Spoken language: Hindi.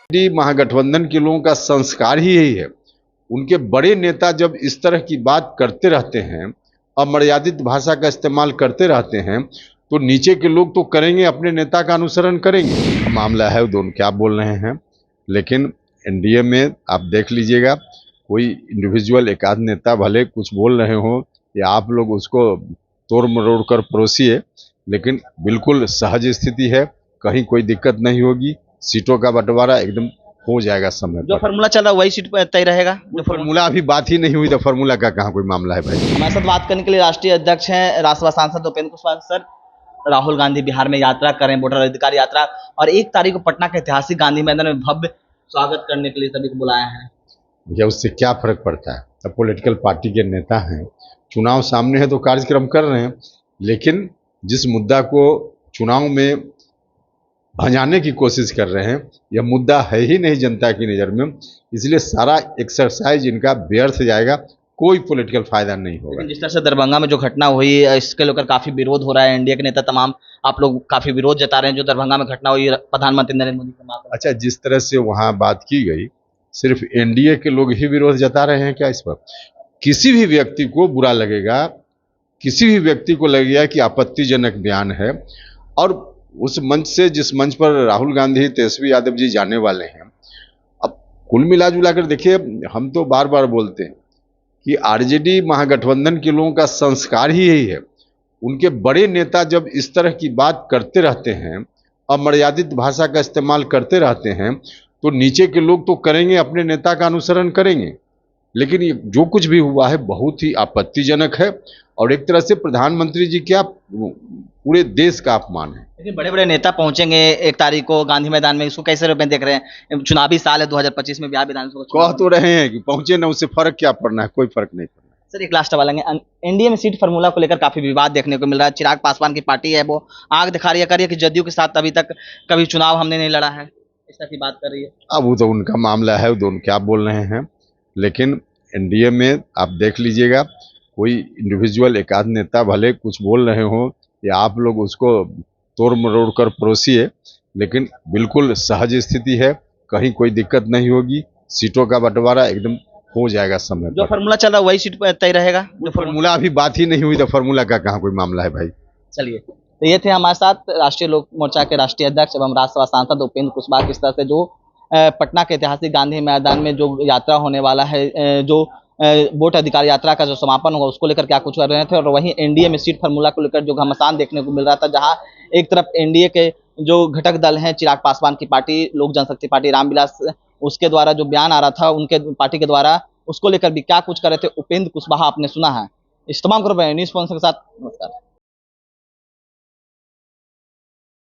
महागठबंधन के लोगों का संस्कार ही यही है। उनके बड़े नेता जब इस तरह की बात करते रहते हैं, अमर्यादित भाषा का इस्तेमाल करते रहते हैं, तो नीचे के लोग तो करेंगे, अपने नेता का अनुसरण करेंगे। मामला है दोनों क्या बोल रहे हैं, लेकिन एनडीए में आप देख लीजिएगा, कोई इंडिविजुअल एक आध नेता भले कुछ बोल रहे हो या आप लोग उसको तोड़ मरोड़ कर परोसिए, लेकिन बिल्कुल सहज स्थिति है, कहीं कोई दिक्कत नहीं होगी। सीटों का बंटवारा एकदम हो जाएगा समय जो पर। फॉर्मूला चल रहा है वही सीट पर तय रहेगा। जो फॉर्मूला अभी बात ही नहीं हुई, तो फॉर्मूला का कहाँ कोई मामला है भाई। हमारे साथ बात करने के लिए राष्ट्रीय अध्यक्ष हैं राज्यसभा सांसद उपेंद्र कुशवाहा सर। राहुल गांधी बिहार में यात्रा करें, वोटर अधिकार यात्रा, और 1 तारीख को पटना के ऐतिहासिक गांधी मैदान में भव्य स्वागत करने के लिए सभी को बुलाया है। भैया उससे क्या फर्क पड़ता है, अब पॉलिटिकल पार्टी के नेता हैं, चुनाव सामने है तो कार्यक्रम कर रहे हैं, लेकिन जिस मुद्दा को चुनाव में भंजाने की कोशिश कर रहे हैं, यह मुद्दा है ही नहीं जनता की नज़र में, इसलिए सारा एक्सरसाइज इनका व्यर्थ जाएगा, कोई पॉलिटिकल फायदा नहीं होगा। लेकिन जिस तरह से दरभंगा में जो घटना हुई, इसके लेकर काफी विरोध हो रहा है, एनडीए के नेता तमाम आप लोग काफी विरोध जता रहे हैं जो दरभंगा में घटना हुई प्रधानमंत्री नरेंद्र मोदी के मामले। अच्छा, जिस तरह से वहाँ बात की गई, सिर्फ एनडीए के लोग ही विरोध जता रहे हैं क्या इस पर? किसी भी व्यक्ति को बुरा लगेगा, किसी भी व्यक्ति को लगेगा कि आपत्तिजनक बयान है, और उस मंच से जिस मंच पर राहुल गांधी, तेजस्वी यादव जी जाने वाले हैं, अब कुल मिला जुला कर देखिए, हम तो बार बार बोलते हैं कि आरजेडी महागठबंधन के लोगों का संस्कार ही यही है। उनके बड़े नेता जब इस तरह की बात करते रहते हैं, अमर्यादित भाषा का इस्तेमाल करते रहते हैं, तो नीचे के लोग तो करेंगे, अपने नेता का अनुसरण करेंगे। लेकिन ये जो कुछ भी हुआ है बहुत ही आपत्तिजनक है, और एक तरह से प्रधानमंत्री जी क्या पूरे देश का अपमान है। लेकिन बड़े बड़े नेता पहुंचेंगे 1 तारीख को गांधी मैदान में, इसको कैसे रूप में देख रहे हैं? चुनावी साल है 2025 में, बिहार विधानसभा कह तो रहे हैं कि पहुंचे ना, उससे फर्क क्या पड़ना है, कोई फर्क नहीं पड़ना। सर एक लास्ट सवाल है, एनडीए में सीट फार्मूला को लेकर काफी विवाद देखने को मिल रहा है। चिराग पासवान की पार्टी है, वो आग दिखा रही है कि जदयू के साथ अभी तक कभी चुनाव हमने नहीं लड़ा है, इस तरह की बात कर रही है। अब वो तो उनका मामला है, दोनों क्या बोल रहे हैं, लेकिन एनडीए में आप देख लीजिएगा, कोई इंडिविजुअल एक आध नेता भले कुछ बोल रहे हो या आप लोग उसको तोड़ मरोड़ कर परोसिए, लेकिन बिल्कुल सहज स्थिति है, कहीं कोई दिक्कत नहीं होगी। सीटों का बंटवारा एकदम हो जाएगा समय जो पर। फॉर्मूला चल रहा है वही सीट पर तय रहेगा। जो फॉर्मूला अभी बात ही नहीं हुई, तो फॉर्मूला का कहाँ कोई मामला है भाई। चलिए, तो ये थे हमारे साथ राष्ट्रीय लोक मोर्चा के राष्ट्रीय अध्यक्ष एवं राज्यसभा सांसद उपेंद्र कुशवाहा। किस तरह से जो पटना के ऐतिहासिक गांधी मैदान में जो यात्रा होने वाला है, जो वोट अधिकार यात्रा का जो समापन होगा, उसको लेकर क्या कुछ कर रहे थे, और वहीं एनडीए में सीट फार्मूला को लेकर जो घमासान देखने को मिल रहा था, जहां एक तरफ एनडीए के जो घटक दल हैं, चिराग पासवान की पार्टी, लोक जनशक्ति पार्टी, रामविलास, उसके द्वारा जो बयान आ रहा था उनके पार्टी के द्वारा, उसको लेकर भी क्या कुछ कर रहे थे उपेंद्र कुशवाहा, आपने सुना है। इस तमाम खबरों पर न्यूज़ के साथ